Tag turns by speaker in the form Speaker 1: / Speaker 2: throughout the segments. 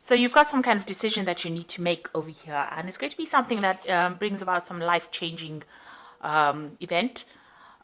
Speaker 1: So you've got some kind of decision that you need to make over here, and it's going to be something that brings about some life-changing event.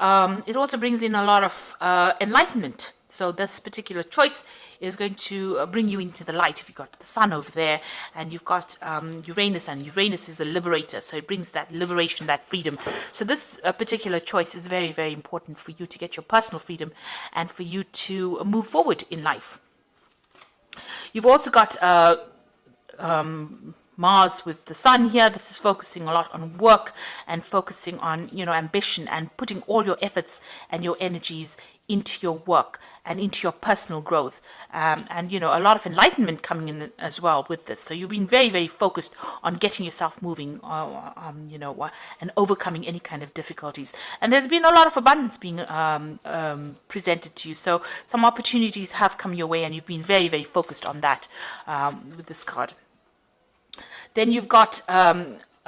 Speaker 1: It also brings in a lot of enlightenment. So this particular choice is going to bring you into the light. If you've got the sun over there and you've got Uranus, and Uranus is a liberator, so it brings that liberation, that freedom. So this particular choice is very, very important for you to get your personal freedom and for you to move forward in life. You've also got Mars with the sun here. This is focusing a lot on work and focusing on, ambition and putting all your efforts and your energies into your work and into your personal growth. And, a lot of enlightenment coming in as well with this. So you've been very, very focused on getting yourself moving, and overcoming any kind of difficulties. And there's been a lot of abundance being presented to you. So some opportunities have come your way, and you've been very, very focused on that with this card. Then you've got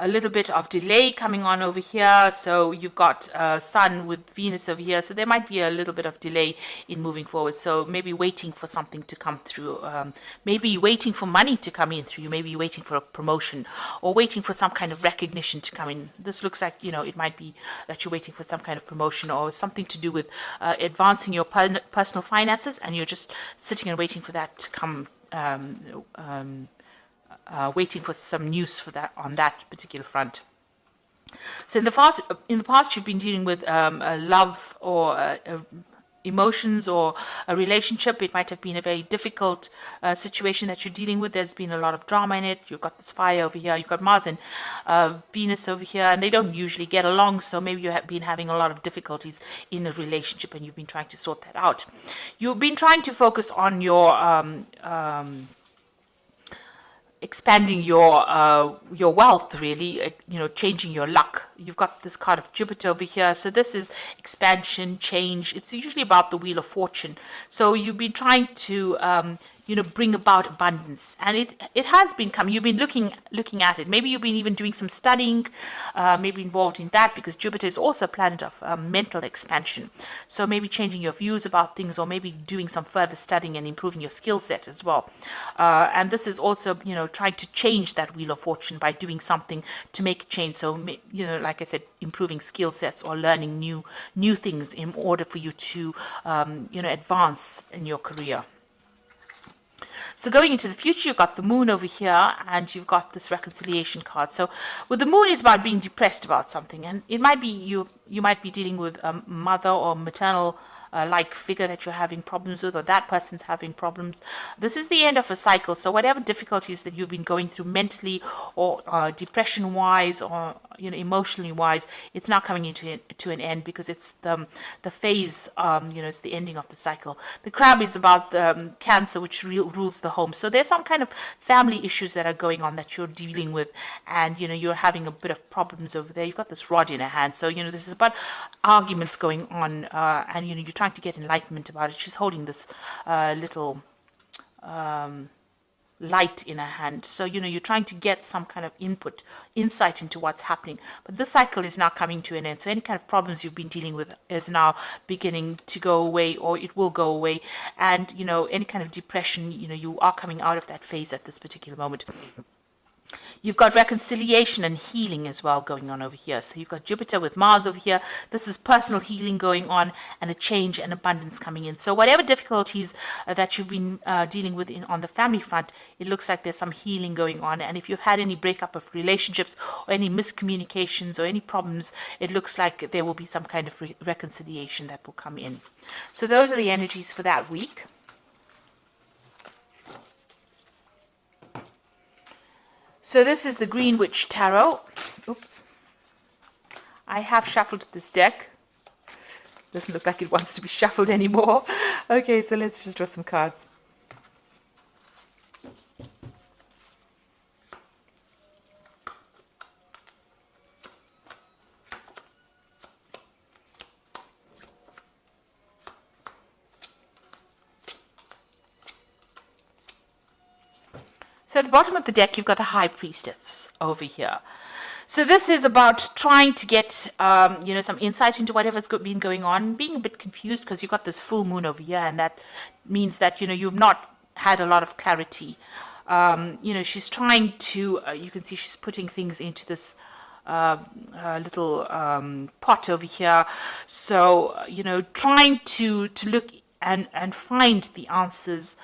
Speaker 1: a little bit of delay coming on over here. So you've got Sun with Venus over here. So there might be a little bit of delay in moving forward. So maybe waiting for something to come through. Maybe waiting for money to come in through. Maybe waiting for a promotion or waiting for some kind of recognition to come in. This looks like, it might be that you're waiting for some kind of promotion or something to do with advancing your personal finances, and you're just sitting and waiting for that to come. Waiting for some news for that on that particular front. So in the past, you've been dealing with a love or emotions or a relationship. It might have been a very difficult situation that you're dealing with. There's been a lot of drama in it. You've got this fire over here. You've got Mars and Venus over here, and they don't usually get along. So maybe you have been having a lot of difficulties in a relationship, and you've been trying to sort that out. You've been trying to focus on your expanding your wealth, really, changing your luck. You've got this card of Jupiter over here. So this is expansion, change. It's usually about the Wheel of Fortune. So you've been trying to bring about abundance, and it has been coming. You've been looking at it. Maybe you've been even doing some studying, maybe involved in that, because Jupiter is also a planet of mental expansion. So maybe changing your views about things, or maybe doing some further studying and improving your skill set as well. And this is also, trying to change that Wheel of Fortune by doing something to make a change. So, like I said, improving skill sets or learning new things in order for you to, advance in your career. So going into the future, you've got the moon over here, and you've got this reconciliation card. So with the moon, is about being depressed about something, and it might be you might be dealing with a mother or maternal like figure that you're having problems with, or that person's having problems. This is the end of a cycle. So whatever difficulties that you've been going through mentally or depression wise or emotionally wise, it's now coming to an end, because it's the phase, it's the ending of the cycle. The crab is about the Cancer, which rules the home. So there's some kind of family issues that are going on that you're dealing with, and you're having a bit of problems over there. You've got this rod in a hand, so this is about arguments going on, and you're trying to get enlightenment about it. She's holding this little light in her hand. So, you're trying to get some kind of insight into what's happening. But this cycle is now coming to an end. So any kind of problems you've been dealing with is now beginning to go away, or it will go away. And, any kind of depression, you are coming out of that phase at this particular moment. You've got reconciliation and healing as well going on over here. So you've got Jupiter with Mars over here. This is personal healing going on, and a change and abundance coming in. So whatever difficulties that you've been dealing with on the family front, it looks like there's some healing going on. And if you've had any breakup of relationships or any miscommunications or any problems, it looks like there will be some kind of reconciliation that will come in. So those are the energies for that week. So this is the Green Witch Tarot. Oops. I have shuffled this deck. Doesn't look like it wants to be shuffled anymore. Okay, so let's just draw some cards. So at the bottom of the deck, you've got the High Priestess over here. So this is about trying to get, some insight into whatever's been going on, being a bit confused because you've got this full moon over here, and that means that, you've not had a lot of clarity She's trying to, you can see she's putting things into this little pot over here. So, trying to look and find the answers.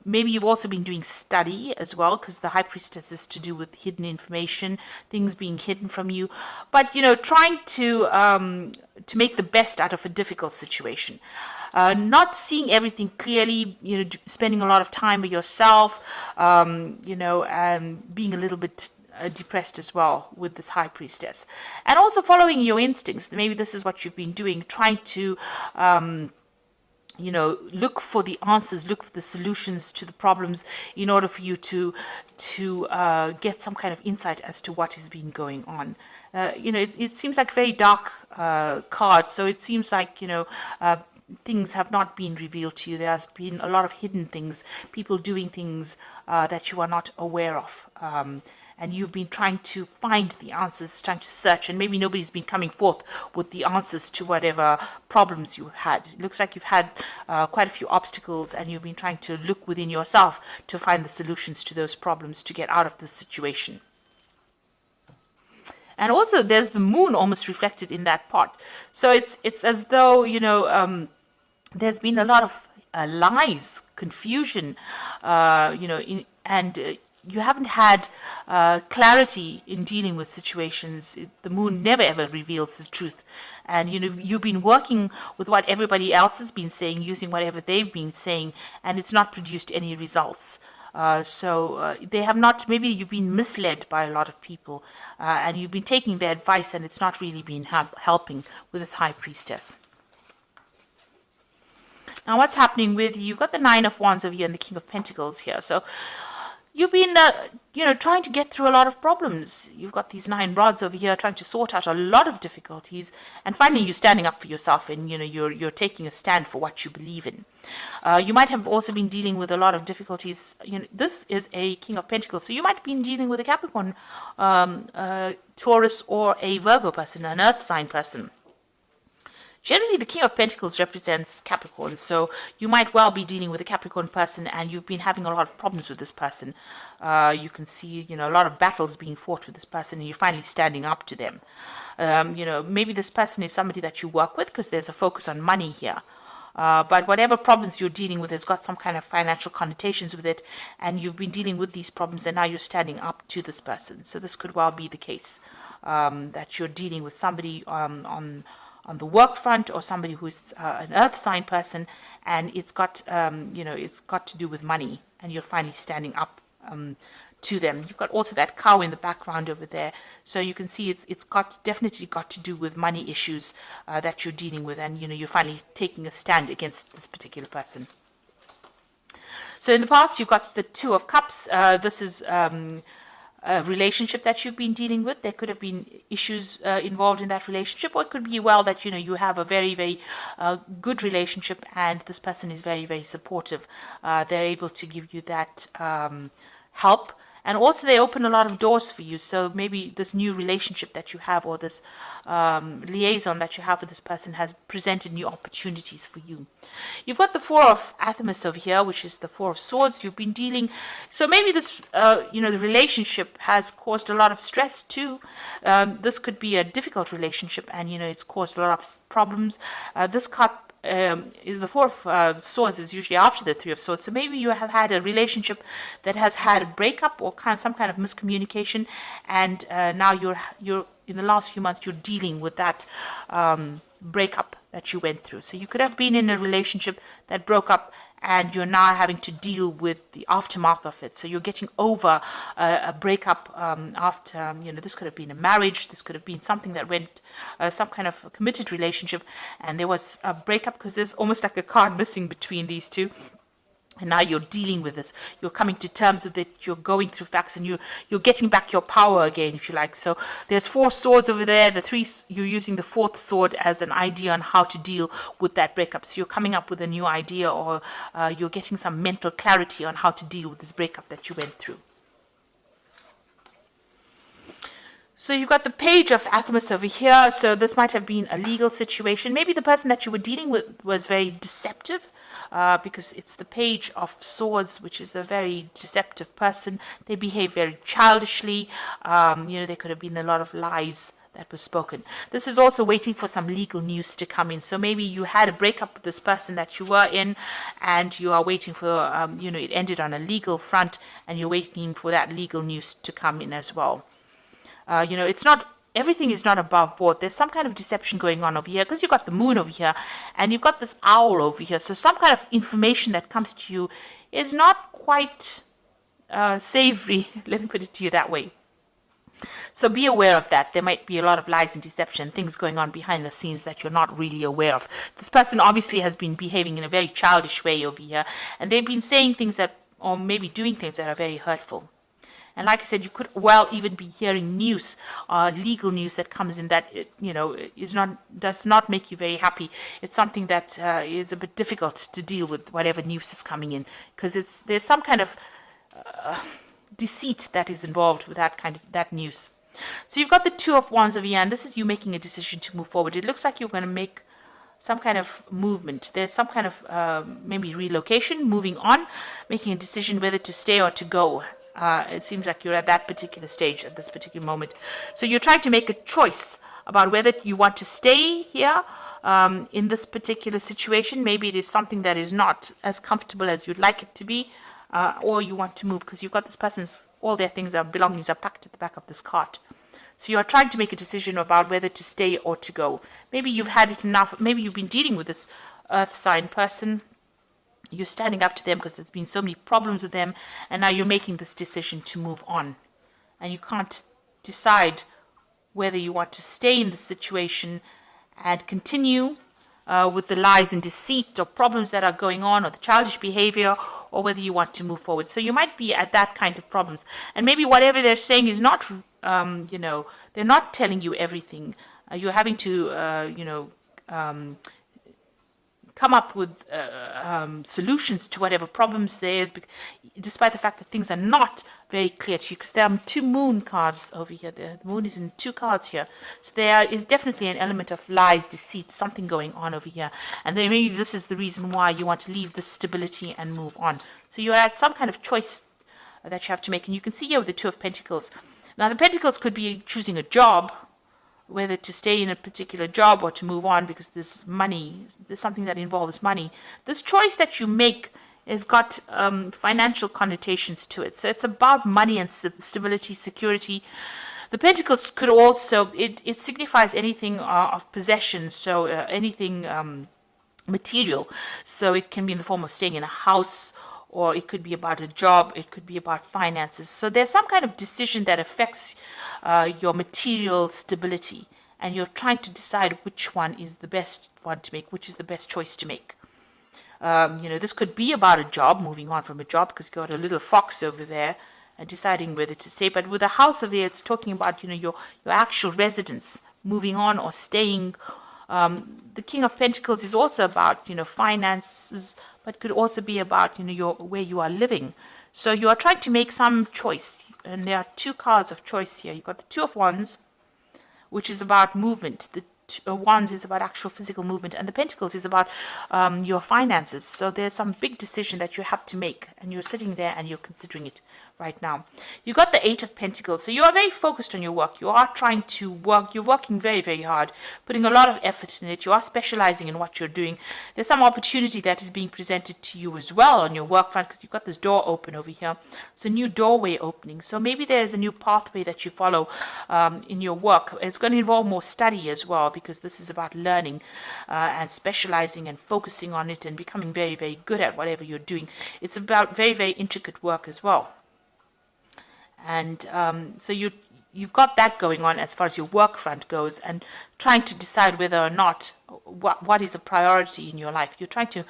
Speaker 1: Maybe you've also been doing study as well, because the high priestess is to do with hidden information, things being hidden from you. But, trying to make the best out of a difficult situation. Not seeing everything clearly, spending a lot of time with yourself, and being a little bit depressed as well with this high priestess. And also following your instincts. Maybe this is what you've been doing, trying to look for the answers, look for the solutions to the problems in order for you to get some kind of insight as to what has been going on. It seems like very dark cards, so it seems like, things have not been revealed to you. There has been a lot of hidden things, people doing things that you are not aware of. And you've been trying to find the answers, trying to search, and maybe nobody's been coming forth with the answers to whatever problems you had. It looks like you've had quite a few obstacles, and you've been trying to look within yourself to find the solutions to those problems to get out of this situation. And also there's the moon almost reflected in that pot. So it's as though, there's been a lot of lies, confusion, you haven't had clarity in dealing with situations. The moon never ever reveals the truth. And, you've been working with what everybody else has been saying, using whatever they've been saying, and it's not produced any results. They have not, maybe you've been misled by a lot of people, and you've been taking their advice, and it's not really been helping with this high priestess. Now, what's happening with you? You've got the Nine of Wands over here and the King of Pentacles here. So you've been, trying to get through a lot of problems. You've got these 9 rods over here trying to sort out a lot of difficulties. And finally, you're standing up for yourself, and, you're taking a stand for what you believe in. You might have also been dealing with a lot of difficulties. This is a King of Pentacles. So you might have been dealing with a Capricorn, Taurus, or a Virgo person, an earth sign person. Generally, the King of Pentacles represents Capricorn, so you might well be dealing with a Capricorn person, and you've been having a lot of problems with this person. You can see, a lot of battles being fought with this person, and you're finally standing up to them. Maybe this person is somebody that you work with, because there's a focus on money here. But whatever problems you're dealing with has got some kind of financial connotations with it, and you've been dealing with these problems, and now you're standing up to this person. So this could well be the case, that you're dealing with somebody on the work front, or somebody who's an earth sign person, and it's got it's got to do with money, and you're finally standing up to them. You've got also that cow in the background over there, so you can see it's definitely got to do with money issues that you're dealing with, and you're finally taking a stand against this particular person. So in the past, you've got the Two of Cups. This is a relationship that you've been dealing with. There could have been issues involved in that relationship, or it could be well that you have a very, very good relationship, and this person is very, very supportive. They're able to give you that help, and also they open a lot of doors for you. So maybe this new relationship that you have, or this liaison that you have with this person, has presented new opportunities for you. You've got the Four of Athamas over here, which is the Four of Swords. You've been dealing, so maybe this, the relationship has caused a lot of stress too. This could be a difficult relationship, and it's caused a lot of problems. This cup, the Four of Swords is usually after the Three of Swords. So maybe you have had a relationship that has had a breakup, or some kind of miscommunication, and now you're in the last few months you're dealing with that breakup that you went through. So you could have been in a relationship that broke up, and you're now having to deal with the aftermath of it. So you're getting over a breakup after, this could have been a marriage, this could have been something that went, some kind of a committed relationship, and there was a breakup, because there's almost like a card missing between these two. And now you're dealing with this. You're coming to terms with it. You're going through facts, and you're getting back your power again, if you like. So there's 4 swords over there. The 3, you're using the 4th sword as an idea on how to deal with that breakup. So you're coming up with a new idea, or you're getting some mental clarity on how to deal with this breakup that you went through. So you've got the Page of Athamas over here. So this might have been a legal situation. Maybe the person that you were dealing with was very deceptive. because it's the Page of Swords, which is a very deceptive person. They behave very childishly. There could have been a lot of lies that was spoken. This is also waiting for some legal news to come in. So maybe you had a breakup with this person that you were in, and you are waiting for, it ended on a legal front, and you're waiting for that legal news to come in as well. It's not, everything is not above board. There's some kind of deception going on over here, because you've got the moon over here, and you've got this owl over here. So some kind of information that comes to you is not quite savory, let me put it to you that way. So be aware of that. There might be a lot of lies and deception, things going on behind the scenes that you're not really aware of. This person obviously has been behaving in a very childish way over here, and they've been saying things that, or maybe doing things that are very hurtful. And like I said, you could well even be hearing news, legal news that comes in that, does not make you very happy. It's something that is a bit difficult to deal with, whatever news is coming in, because there's some kind of deceit that is involved with that news. So you've got the Two of Wands over here, and this is you making a decision to move forward. It looks like you're going to make some kind of movement. There's some kind of maybe relocation, moving on, making a decision whether to stay or to go. It seems like you're at that particular stage at this particular moment. So you're trying to make a choice about whether you want to stay here in this particular situation. Maybe it is something that is not as comfortable as you'd like it to be, or you want to move because you've got this person's, all their things, their belongings are packed at the back of this cart. So you are trying to make a decision about whether to stay or to go. Maybe you've had it enough. Maybe you've been dealing with this earth sign person. You're standing up to them because there's been so many problems with them, and now you're making this decision to move on. And you can't decide whether you want to stay in the situation and continue with the lies and deceit or problems that are going on, or the childish behavior, or whether you want to move forward. So you might be at that kind of problems. And maybe whatever they're saying is not, they're not telling you everything. You're having to, come up with solutions to whatever problems there is, despite the fact that things are not very clear to you, because there are two moon cards over here. The moon is in two cards here. So there is definitely an element of lies, deceit, something going on over here. And then maybe this is the reason why you want to leave this stability and move on. So you're at some kind of choice that you have to make. And you can see here with the Two of Pentacles. Now the Pentacles could be choosing a job, whether to stay in a particular job or to move on because there's money, there's something that involves money. This choice that you make has got financial connotations to it. So it's about money and stability, security. The Pentacles could also, it signifies anything of possession, so anything material. So it can be in the form of staying in a house, or it could be about a job, it could be about finances. So there's some kind of decision that affects your material stability, and you're trying to decide which one is the best one to make, which is the best choice to make. This could be about a job, moving on from a job, because you've got a little fox over there and deciding whether to stay. But with a house over here, it's talking about, your actual residence, moving on or staying. The King of Pentacles is also about, finances, but could also be about, where you are living. So you are trying to make some choice, and there are two cards of choice here. You've got the Two of Wands, which is about movement. The Wands is about actual physical movement, and the Pentacles is about your finances. So there's some big decision that you have to make, and you're sitting there and you're considering it right now. You got the Eight of Pentacles, so you are very focused on your work. You are trying to work. You're working very, very hard, putting a lot of effort in it. You are specializing in what you're doing. There's some opportunity that is being presented to you as well on your work front, because you've got this door open over here. It's a new doorway opening. So maybe there's a new pathway that you follow in your work. It's going to involve more study as well, because this is about learning and specializing and focusing on it and becoming very, very good at whatever you're doing. It's about very, very intricate work as well. And so you've got that going on as far as your work front goes, and trying to decide whether or not what is a priority in your life. You're trying to,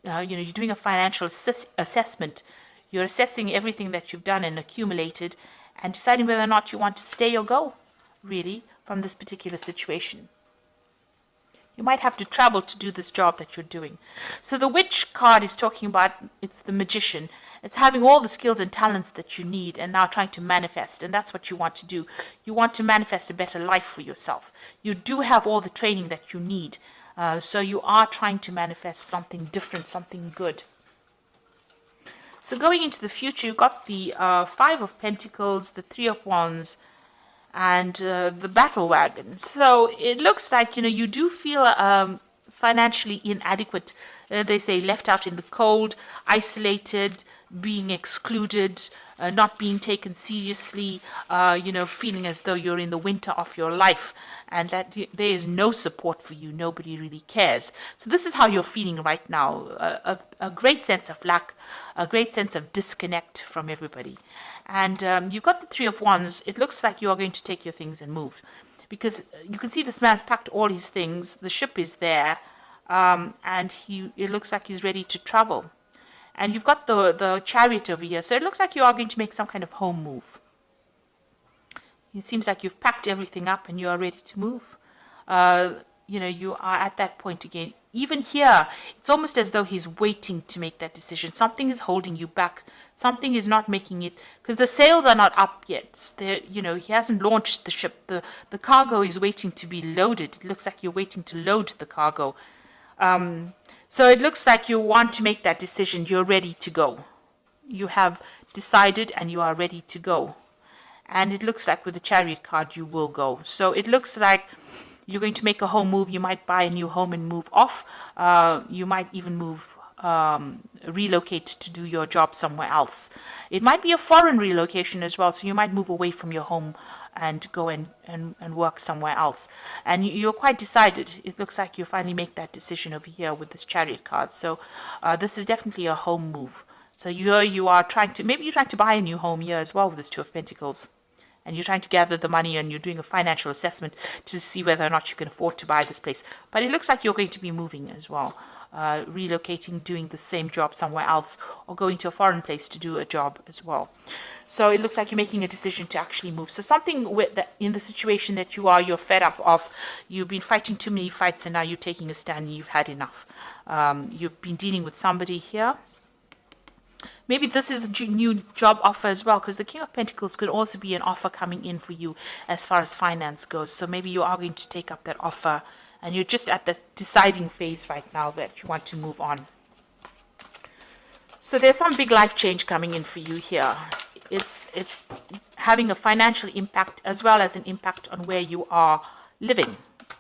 Speaker 1: you're doing a financial assessment. You're assessing everything that you've done and accumulated, and deciding whether or not you want to stay or go, really, from this particular situation. You might have to travel to do this job that you're doing. So the Witch card is talking about, it's the magician. It's having all the skills and talents that you need and now trying to manifest. And that's what you want to do. You want to manifest a better life for yourself. You do have all the training that you need. So you are trying to manifest something different, something good. So going into the future, you've got the Five of Pentacles, the Three of Wands, and the Battle Wagon. So it looks like, you do feel financially inadequate. They say left out in the cold, isolated, being excluded, not being taken seriously, feeling as though you're in the winter of your life and that there is no support for you. Nobody really cares. So this is how you're feeling right now. A great sense of lack, a great sense of disconnect from everybody. And you've got the Three of Wands. It looks like you are going to take your things and move. Because you can see this man's packed all his things. The ship is there. And it looks like he's ready to travel. And you've got the Chariot over here. So it looks like you are going to make some kind of home move. It seems like you've packed everything up and you are ready to move. You are at that point again. Even here, it's almost as though he's waiting to make that decision. Something is holding you back. Something is not making it, because the sails are not up yet. He hasn't launched the ship. The cargo is waiting to be loaded. It looks like you're waiting to load the cargo. So it looks like you want to make that decision. You're ready to go. You have decided and you are ready to go. And it looks like with the Chariot card, you will go. So it looks like you're going to make a home move. You might buy a new home and move off. You might even relocate to do your job somewhere else. It might be a foreign relocation as well. So you might move away from your home and go and work somewhere else. And you're quite decided. It looks like you finally make that decision over here with this Chariot card. So this is definitely a home move. So you are trying to buy a new home here as well with this Two of Pentacles. And you're trying to gather the money and you're doing a financial assessment to see whether or not you can afford to buy this place. But it looks like you're going to be moving as well. Relocating, doing the same job somewhere else, or going to a foreign place to do a job as well. So it looks like you're making a decision to actually move. So something in the situation that you're fed up of. You've been fighting too many fights and now you're taking a stand and you've had enough. You've been dealing with somebody here. Maybe this is a new job offer as well, because the King of Pentacles could also be an offer coming in for you as far as finance goes. So maybe you are going to take up that offer and you're just at the deciding phase right now that you want to move on. So there's some big life change coming in for you here. It's having a financial impact as well as an impact on where you are living.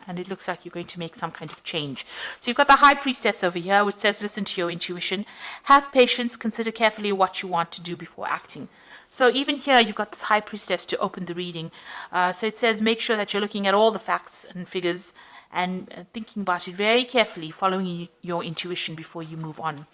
Speaker 1: And it looks like you're going to make some kind of change. So you've got the High Priestess over here, which says, listen to your intuition. Have patience. Consider carefully what you want to do before acting. So even here, you've got this High Priestess to open the reading. So it says, make sure that you're looking at all the facts and figures and thinking about it very carefully, following your intuition before you move on.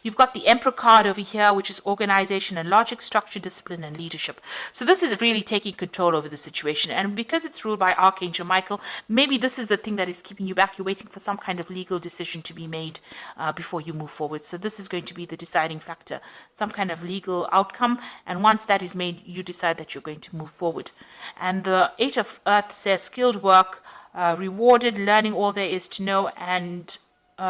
Speaker 1: You've got the Emperor card over here, which is organization and logic, structure, discipline, and leadership. So this is really taking control over the situation. And because it's ruled by Archangel Michael, maybe this is the thing that is keeping you back. You're waiting for some kind of legal decision to be made before you move forward. So this is going to be the deciding factor, some kind of legal outcome. And once that is made, you decide that you're going to move forward. And the Eight of Earth says skilled work, rewarded, learning all there is to know, and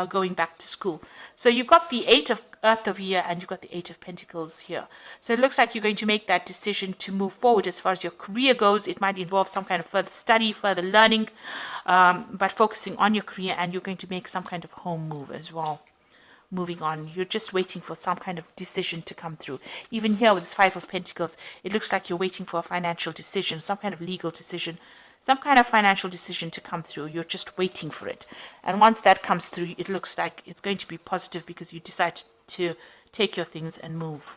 Speaker 1: going back to school. So you've got the Eight of Earth over here and you've got the Eight of Pentacles here. So it looks like you're going to make that decision to move forward as far as your career goes. It might involve some kind of further study, further learning, but focusing on your career, and you're going to make some kind of home move as well. Moving on, you're just waiting for some kind of decision to come through. Even here with this Five of Pentacles, it looks like you're waiting for a financial decision, some kind of legal decision, some kind of financial decision to come through. You're just waiting for it. And once that comes through, it looks like it's going to be positive because you decide to take your things and move.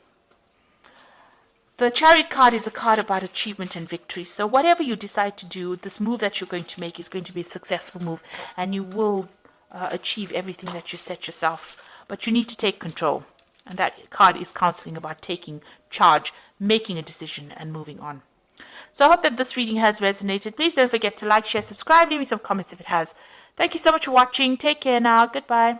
Speaker 1: The Chariot card is a card about achievement and victory. So whatever you decide to do, this move that you're going to make is going to be a successful move, and you will achieve everything that you set yourself. But you need to take control. And that card is counseling about taking charge, making a decision, and moving on. So I hope that this reading has resonated. Please don't forget to like, share, subscribe, leave me some comments if it has. Thank you so much for watching. Take care now. Goodbye.